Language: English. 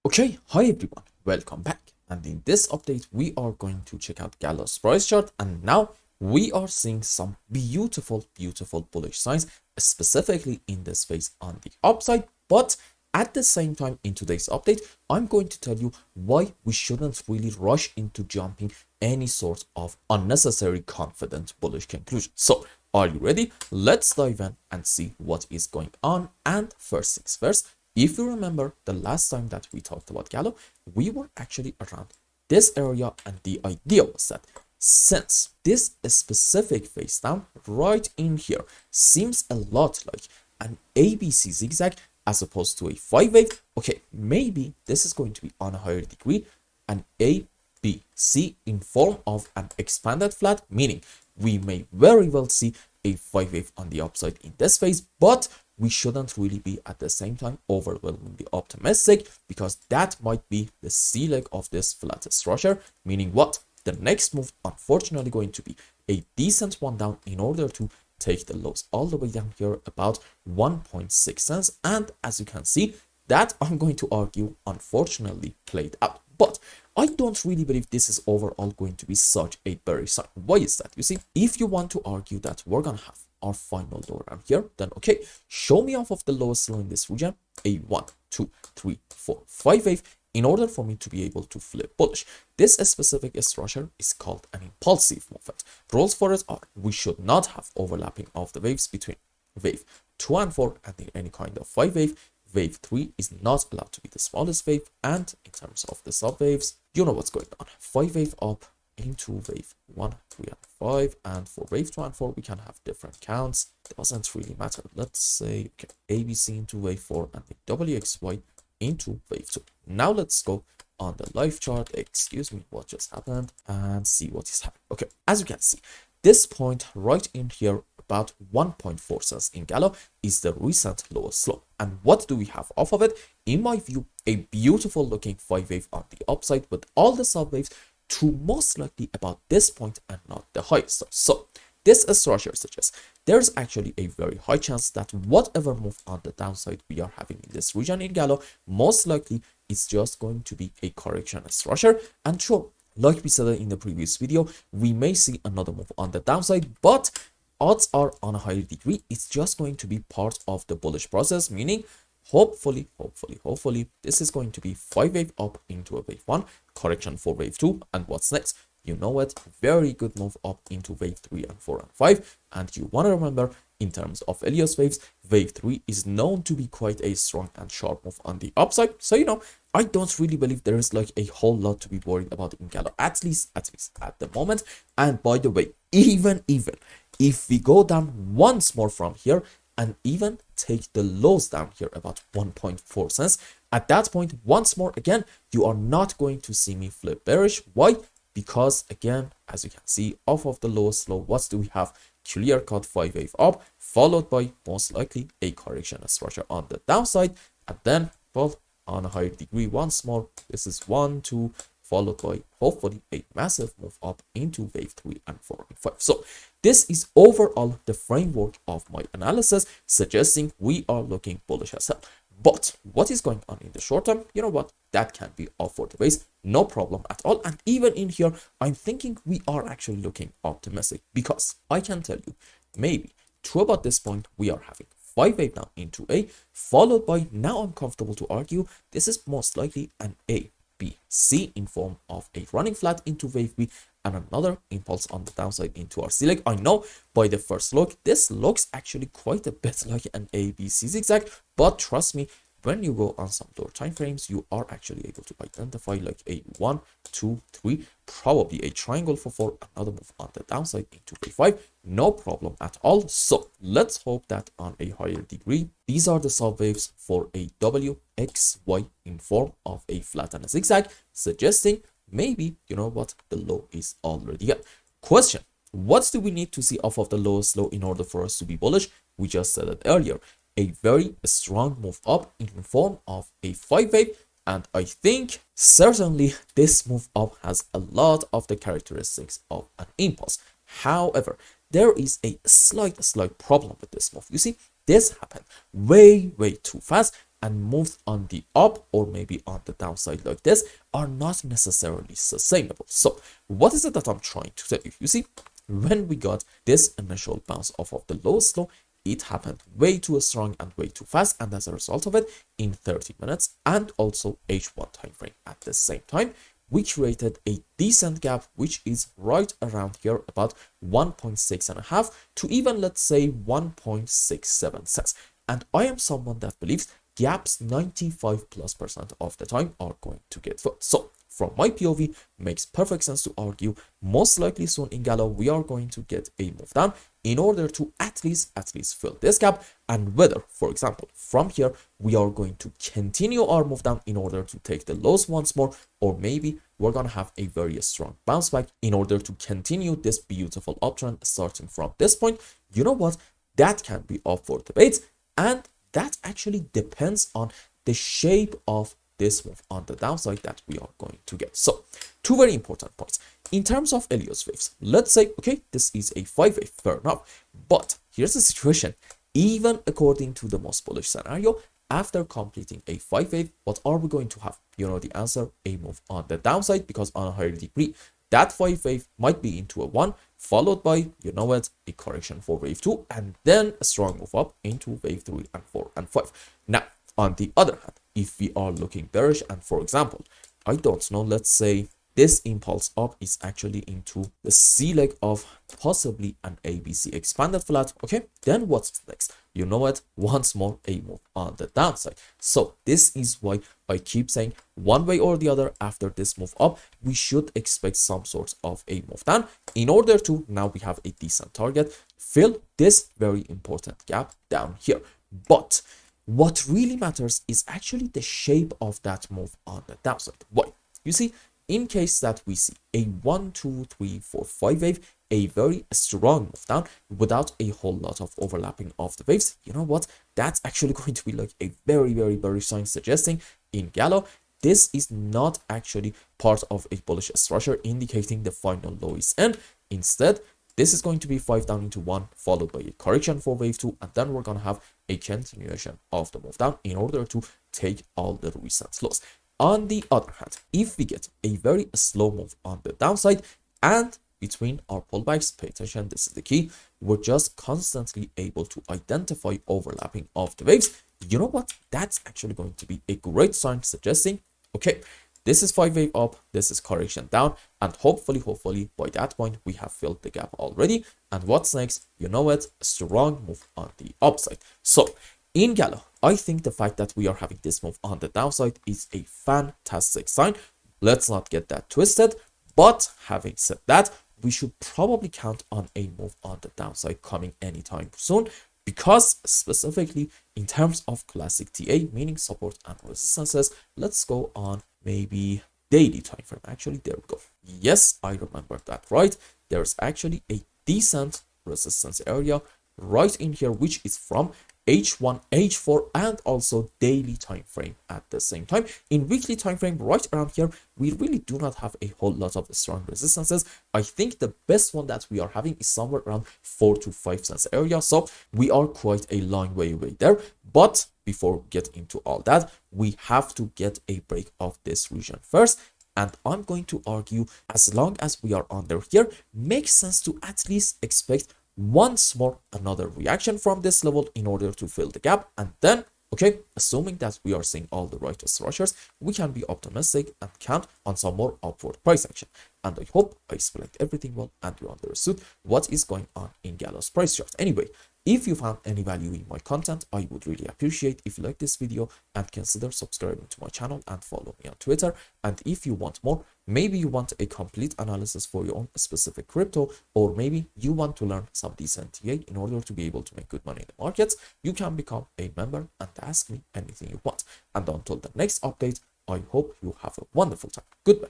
Okay, hi everyone, welcome back. And in this update, we are going to check out GALA's price chart. And now we are seeing some beautiful bullish signs, specifically in this phase on the upside. But at the same time, in today's update, I'm going to tell you why we shouldn't really rush into jumping any sort of unnecessary confident bullish conclusion. So are you ready? Let's dive in and see what is going on. And first things first, if you remember the last time that we talked about GALA, we were actually around this area, and the idea was that since this specific phase down right in here seems a lot like an ABC zigzag as opposed to a 5 wave, okay, maybe this is going to be on a higher degree an ABC in form of an expanded flat, meaning we may very well see a 5 wave on the upside in this phase, but we shouldn't really be at the same time overwhelmingly optimistic, because that might be the C leg of this flat structure, meaning what? The next move unfortunately going to be a decent one down in order to take the lows all the way down here about 1.6 cents. And as you can see, that I'm going to argue unfortunately played out. But I don't really believe this is overall going to be such a bearish sign. Why is that? You see, if you want to argue that we're gonna have our final low down here, then okay, show me off of the lowest low in this region, a 1, 2, 3, 4, 5 wave, in order for me to be able to flip bullish. This specific structure is called an impulsive movement. Rules for it are we should not have overlapping of the waves between wave 2 and 4 and any kind of 5 wave. Wave 3 is not allowed to be the smallest wave, and in terms of the sub waves, you know what's going on. 5 wave up into wave 1, 3, and 5, and for wave 2 and 4 we can have different counts. It doesn't really matter. Let's say okay, ABC into wave 4 and the WXY into wave 2. Now let's go on the live chart, excuse me, what just happened, and see what is happening. Okay, as you can see, this point right in here about 1.4 cents in GALA is the recent lowest low. And what do we have off of it? In my view, a beautiful looking 5 wave on the upside with all the sub waves to most likely about this point and not the highest. So this structure suggests there's actually a very high chance that whatever move on the downside we are having in this region in GALA, most likely it's just going to be a correction structure. And sure, like we said in the previous video, we may see another move on the downside, but odds are on a higher degree it's just going to be part of the bullish process, meaning hopefully this is going to be 5 wave up into a wave 1, correction for wave 2, and what's next? You know it, very good move up into wave 3 and 4 and 5. And you want to remember, in terms of Elliott waves, wave 3 is known to be quite a strong and sharp move on the upside. So you know, I don't really believe there is like a whole lot to be worried about in GALA, at least at the moment. And by the way, even if we go down once more from here and even take the lows down here about 1.4 cents, at that point, once more again, you are not going to see me flip bearish. Why? Because again, as you can see, off of the lowest low, what do we have? Clear cut 5 wave up, followed by most likely a correction structure on the downside, and then, well, on a higher degree once more, this is 1, 2, followed by hopefully a massive move up into wave 3 and 4 and 5. So this is overall the framework of my analysis, suggesting we are looking bullish as hell. But what is going on in the short term? You know what? That can be off for the base, no problem at all. And even in here, I'm thinking we are actually looking optimistic, because I can tell you, maybe to about this point, we are having 5 wave down into A, followed by, now I'm comfortable to argue, this is most likely an A, B, C in form of a running flat into wave B, and another impulse on the downside into our C leg. I know by the first look, this looks actually quite a bit like an ABC zigzag, but trust me, when you go on some lower time frames, you are actually able to identify like a 1, 2, 3, probably a triangle for 4, another move on the downside into wave 5, no problem at all. So let's hope that on a higher degree, these are the sub waves for a WXY in form of a flat and a zigzag, suggesting maybe, you know what, the low is already up. Question: what do we need to see off of the lowest low in order for us to be bullish? We just said it earlier, a very strong move up in form of a 5 wave, and I think certainly this move up has a lot of the characteristics of an impulse. However, there is a slight problem with this move. You see, this happened way too fast, and moves on the up or maybe on the downside like this are not necessarily sustainable. So what is it that I'm trying to tell you? You see, when we got this initial bounce off of the lowest low, it happened way too strong and way too fast, and as a result of it, in 30 minutes and also H1 time frame at the same time, we created a decent gap, which is right around here, about 1.6.5 to even, let's say, 1.67 cents. And I am someone that believes gaps 95+% of the time are going to get filled. So from my POV, makes perfect sense to argue most likely soon in Gala we are going to get a move down in order to at least fill this gap, and whether, for example, from here we are going to continue our move down in order to take the lows once more, or maybe we're gonna have a very strong bounce back in order to continue this beautiful uptrend starting from this point. You know what, that can be up for debate, and that actually depends on the shape of this move on the downside that we are going to get. So two very important points in terms of Elliott's waves. Let's say, okay, this is a 5-wave, fair enough, but here's the situation. Even according to the most bullish scenario, after completing a 5-wave, what are we going to have? You know the answer, a move on the downside, because on a higher degree that 5-wave might be into a 1, followed by, you know what, a correction for wave 2, and then a strong move up into wave 3 and 4 and 5. Now on the other hand, if we are looking bearish, and for example, I don't know, let's say this impulse up is actually into the C leg of possibly an ABC expanded flat, okay, then what's next? You know what, once more a move on the downside. So this is why I keep saying one way or the other, after this move up we should expect some sort of a move down in order to, now we have a decent target, fill this very important gap down here. But what really matters is actually the shape of that move on the downside. Why? You see, in case that we see a 1, 2, 3, 4, 5 wave, a very strong move down without a whole lot of overlapping of the waves, you know what, that's actually going to be like a very bearish sign, suggesting in Gala this is not actually part of a bullish structure indicating the final low is in. Instead, this is going to be 5 down into 1, followed by a correction for wave 2, and then we're going to have a continuation of the move down in order to take all the recent lows. On the other hand, if we get a very slow move on the downside, and between our pullbacks, pay attention, this is the key, we're just constantly able to identify overlapping of the waves, you know what, that's actually going to be a great sign, suggesting, okay, this is 5-wave up, this is correction down, and hopefully by that point we have filled the gap already. And what's next? You know it, a strong move on the upside. So in Gala, I think the fact that we are having this move on the downside is a fantastic sign. Let's not get that twisted, but having said that, we should probably count on a move on the downside coming anytime soon, because specifically in terms of classic TA, meaning support and resistances, let's go on maybe daily time frame. Actually, there we go. Yes, I remember that right. There's actually a decent resistance area right in here, which is from H1, H4, and also daily time frame at the same time. In weekly time frame, right around here, we really do not have a whole lot of strong resistances. I think the best one that we are having is somewhere around 4 to 5 cents area, so we are quite a long way there. But before we get into all that, we have to get a break of this region first. And I'm going to argue, as long as we are under here, makes sense to at least expect once more another reaction from this level in order to fill the gap. And then, okay, assuming that we are seeing all the right structures, we can be optimistic and count on some more upward price action. And I hope I explained everything well and you understood what is going on in Gala's price chart. Anyway, if you found any value in my content, I would really appreciate if you like this video and consider subscribing to my channel and follow me on Twitter. And if you want more, maybe you want a complete analysis for your own specific crypto, or maybe you want to learn some decent TA in order to be able to make good money in the markets, you can become a member and ask me anything you want. And until the next update, I hope you have a wonderful time. Goodbye.